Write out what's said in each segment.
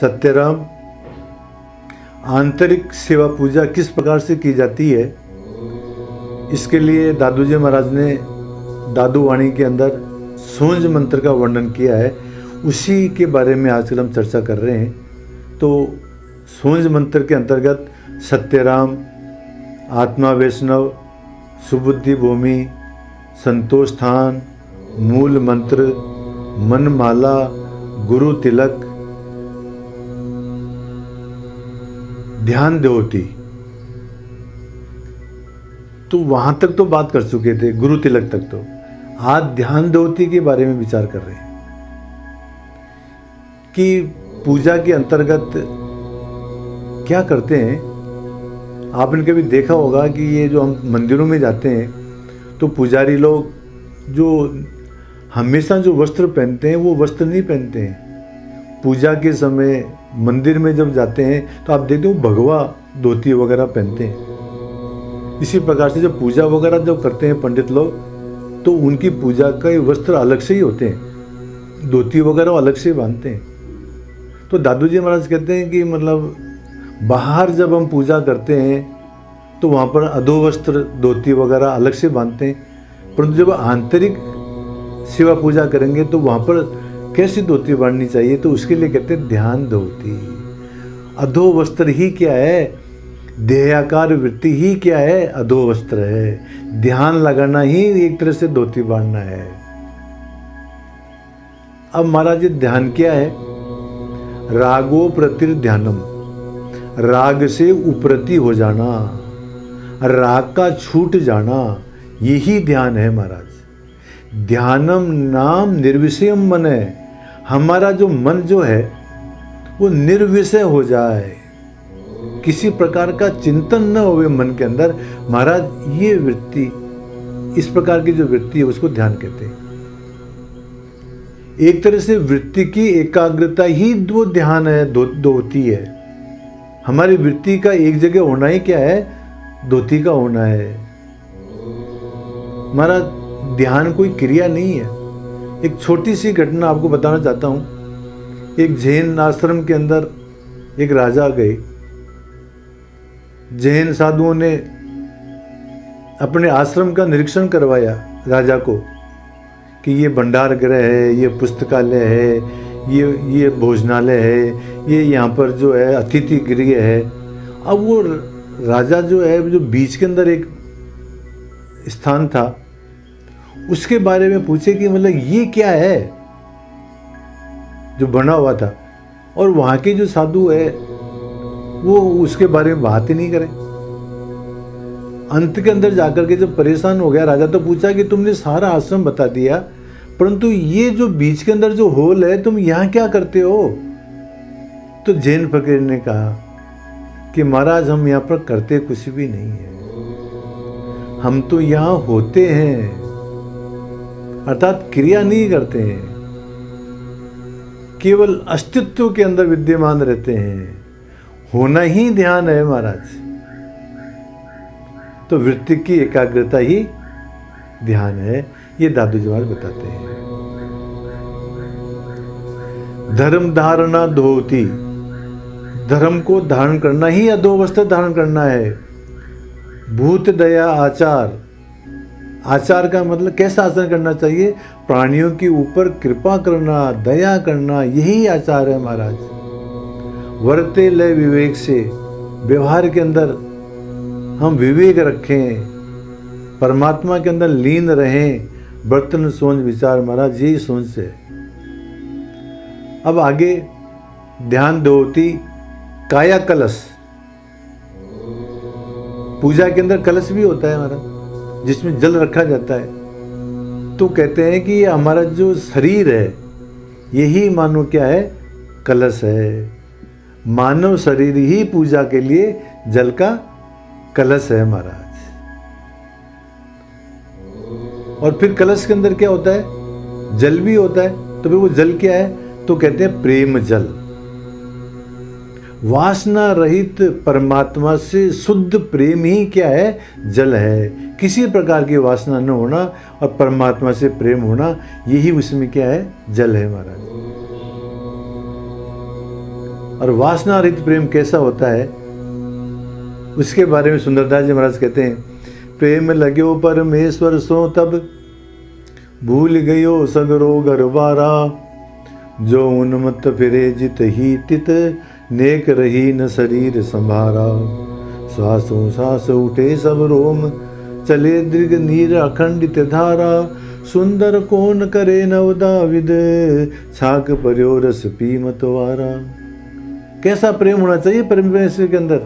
सत्यराम, आंतरिक सेवा पूजा किस प्रकार से की जाती है, इसके लिए दादू जी महाराज ने दादू वाणी के अंदर सोंज मंत्र का वर्णन किया है। उसी के बारे में आजकल हम चर्चा कर रहे हैं। तो सोंज मंत्र के अंतर्गत सत्यराम, आत्मा वैष्णव, सुबुद्धि भूमि, संतोष स्थान, मूल मंत्र, मनमाला, गुरु तिलक, ध्यान देवती, तो वहां तक तो बात कर चुके थे, गुरु तिलक तक। तो आज ध्यान देवती के बारे में विचार कर रहे हैं कि पूजा के अंतर्गत क्या करते हैं। आपने कभी देखा होगा कि ये जो हम मंदिरों में जाते हैं तो पुजारी लोग जो हमेशा जो वस्त्र पहनते हैं वो वस्त्र नहीं पहनते हैं। पूजा के समय मंदिर में जब जाते हैं तो आप देखते हो भगवा धोती वगैरह पहनते हैं। इसी प्रकार से जब पूजा वगैरह जब करते हैं पंडित लोग तो उनकी पूजा का वस्त्र अलग से ही होते हैं, धोती वगैरह अलग से बांधते हैं। तो दादू जी महाराज कहते हैं कि मतलब बाहर जब हम पूजा करते हैं तो वहाँ पर अधो वस्त्र धोती वगैरह अलग से बांधते हैं, परंतु जब आंतरिक सेवा पूजा करेंगे तो वहाँ पर कैसी धोती बांधनी चाहिए, तो उसके लिए कहते हैं ध्यान धोती। अधो वस्त्र ही क्या है, देहाकार वृत्ति ही क्या है, अधो वस्त्र है। ध्यान लगाना ही एक तरह से धोती बांधना है। अब महाराज जी ध्यान क्या है, रागो प्रतिर ध्यानम, राग से उपरति हो जाना, राग का छूट जाना, यही ध्यान है महाराज। ध्यानम नाम निर्विषयम मन है, हमारा जो मन जो है वो निर्विषय हो जाए, किसी प्रकार का चिंतन न होवे मन के अंदर। महाराज ये वृत्ति, इस प्रकार की जो वृत्ति है उसको ध्यान कहते हैं। एक तरह से वृत्ति की एकाग्रता ही वो ध्यान है, धोती है। हमारी वृत्ति का एक जगह होना ही क्या है, धोती का होना है। हमारा ध्यान कोई क्रिया नहीं है। एक छोटी सी घटना आपको बताना चाहता हूँ। एक जैन आश्रम के अंदर एक राजा गए। जैन साधुओं ने अपने आश्रम का निरीक्षण करवाया राजा को कि ये भंडार गृह है, ये पुस्तकालय है, ये भोजनालय है, ये यहाँ पर जो है अतिथि गृह है। अब वो राजा जो है, जो बीच के अंदर एक स्थान था, उसके बारे में पूछे कि मतलब ये क्या है जो बना हुआ था, और वहाँ के जो साधु है वो उसके बारे में बात ही नहीं करें। अंत के अंदर जाकर के जब परेशान हो गया राजा, तो पूछा कि तुमने सारा आश्रम बता दिया, परंतु ये जो बीच के अंदर जो होल है तुम यहाँ क्या करते हो। तो जैन फकीर ने कहा कि महाराज हम यहाँ पर करते कुछ भी नहीं है, हम तो यहाँ होते हैं, अर्थात क्रिया नहीं करते हैं, केवल अस्तित्व के अंदर विद्यमान रहते हैं। होना ही ध्यान है महाराज। तो वृत्ति की एकाग्रता ही ध्यान है, ये दादू जी महाराज बताते हैं। धर्म धारणा धोती, धर्म को धारण करना ही अधोवस्त्र धारण करना है। भूत दया आचार, आचार का मतलब कैसा आचरण करना चाहिए, प्राणियों के ऊपर कृपा करना, दया करना, यही आचार है महाराज। वर्ते लय विवेक से, व्यवहार के अंदर हम विवेक रखें, परमात्मा के अंदर लीन रहें। बर्तन सोच विचार महाराज यही सोच से। अब आगे ध्यान देवती, काया कलश। पूजा के अंदर कलश भी होता है महाराज, जिसमें जल रखा जाता है। तो कहते हैं कि ये हमारा जो शरीर है यही मानो क्या है, कलश है। मानव शरीर ही पूजा के लिए जल का कलश है महाराज। और फिर कलश के अंदर क्या होता है, जल भी होता है। तो फिर वो जल क्या है, तो कहते हैं प्रेम जल। वासना रहित परमात्मा से शुद्ध प्रेम ही क्या है, जल है। किसी प्रकार की वासना न होना और परमात्मा से प्रेम होना, यही उसमें क्या है, जल है महाराज। और वासना रहित प्रेम कैसा होता है उसके बारे में सुंदरदास जी महाराज कहते हैं, प्रेम लग्यो परमेश्वर सो तब भूल गयो सगरो घरबारा, जो उन्मत्त फिरे जित ही तित नेक रही न शरीर संभारा। श्वासों श्वास उठे सब रोम चले दीर्घ नीर अखंडित धारा, सुंदर कौन करे नवदाविद छाक पर्यो रस पी मतवारा। कैसा प्रेम होना चाहिए परमेश्वर के अंदर।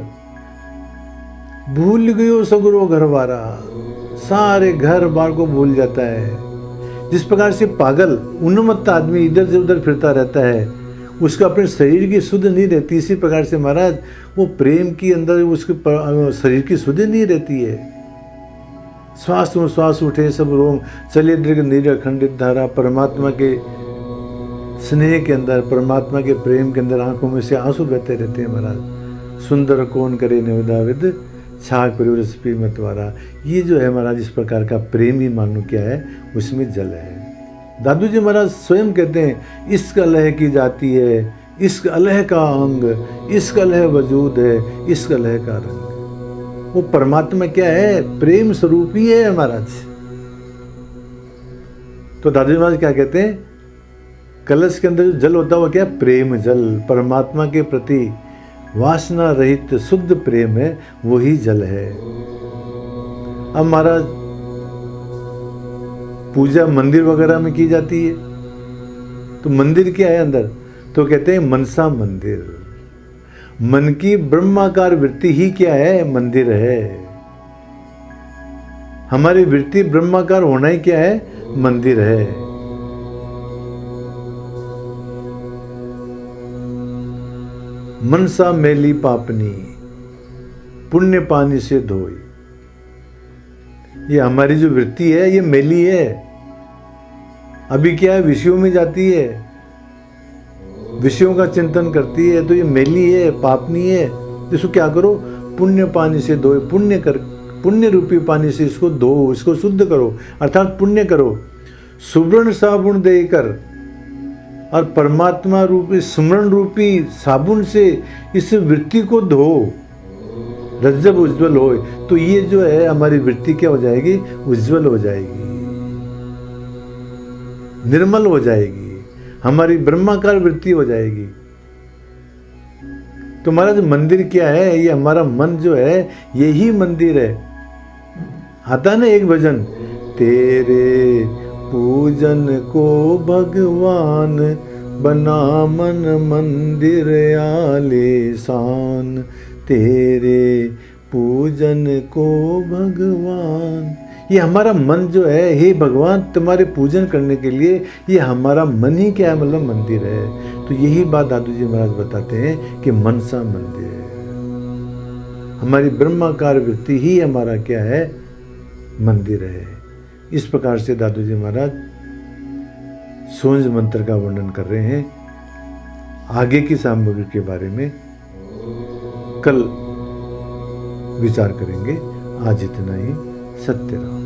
भूल गयो सगरो घरवारा, सारे घर बार को भूल जाता है। जिस प्रकार से पागल उन्मत्त आदमी इधर से उधर फिरता रहता है, उसका अपने शरीर की सुध नहीं रहती, इसी प्रकार से महाराज वो प्रेम के अंदर उसके शरीर की सुध नहीं रहती है। श्वास में श्वास उठे सब रोम चले दीर्घ नीर अखंडित धारा। परमात्मा के स्नेह के अंदर, परमात्मा के प्रेम के अंदर आंखों में से आंसू बहते रहते हैं महाराज। सुंदर कौन करे नवदाविद छाक पर्यो रस पी मतवारा। ये जो है महाराज इस प्रकार का प्रेम ही मानो क्या है, उसमें जल है। दादू जी महाराज स्वयं कहते हैं, इश्क अलह की जाती है, इश्क अलह का अंग, इश्क अलह वजूद है, इश्क अलह का रंग। वो परमात्मा क्या है, प्रेम स्वरूप ही है महाराज। तो दादू जी महाराज क्या कहते हैं, कलश के अंदर जो जल होता है वो क्या, प्रेम जल। परमात्मा के प्रति वासना रहित शुद्ध प्रेम है, वही जल है। अब महाराज पूजा मंदिर वगैरह में की जाती है, तो मंदिर क्या है अंदर, तो कहते हैं मनसा मंदिर। मन की ब्रह्माकार वृत्ति ही क्या है, मंदिर है। हमारी वृत्ति ब्रह्माकार होना ही क्या है, मंदिर है। मनसा मैली पापनी पुण्य पानी से धोई। ये हमारी जो वृत्ति है ये मैली है। अभी क्या है, विषयों में जाती है, विषयों का चिंतन करती है, तो ये मैली है, पापनी है। इसको क्या करो, पुण्य पानी से धोए। पुण्य रूपी पानी से इसको धो, इसको शुद्ध करो, अर्थात पुण्य करो। सुवर्ण साबुन देकर और परमात्मा रूपी सुमरण रूपी साबुन से इस वृत्ति को धो, रज्जब उज्जवल हो। तो ये जो है हमारी वृत्ति क्या हो जाएगी, उज्जवल हो जाएगी, निर्मल हो जाएगी, हमारी ब्रह्माकार वृत्ति हो जाएगी। तो महाराज मंदिर क्या है, ये हमारा मन जो है यही मंदिर है। आता ना एक भजन, तेरे पूजन को भगवान बना मन मंदिर आलीशान, तेरे पूजन को भगवान। ये हमारा मन जो है, हे भगवान तुम्हारे पूजन करने के लिए ये हमारा मन ही क्या है, मतलब मंदिर है। तो यही बात दादू जी महाराज बताते हैं कि मनसा मंदिर है। हमारी ब्रह्माकार वृत्ति ही हमारा क्या है, मंदिर है। इस प्रकार से दादू जी महाराज सोंज मंत्र का वर्णन कर रहे हैं। आगे की सामग्री के बारे में कल विचार करेंगे। आज इतना ही। सत्य राम।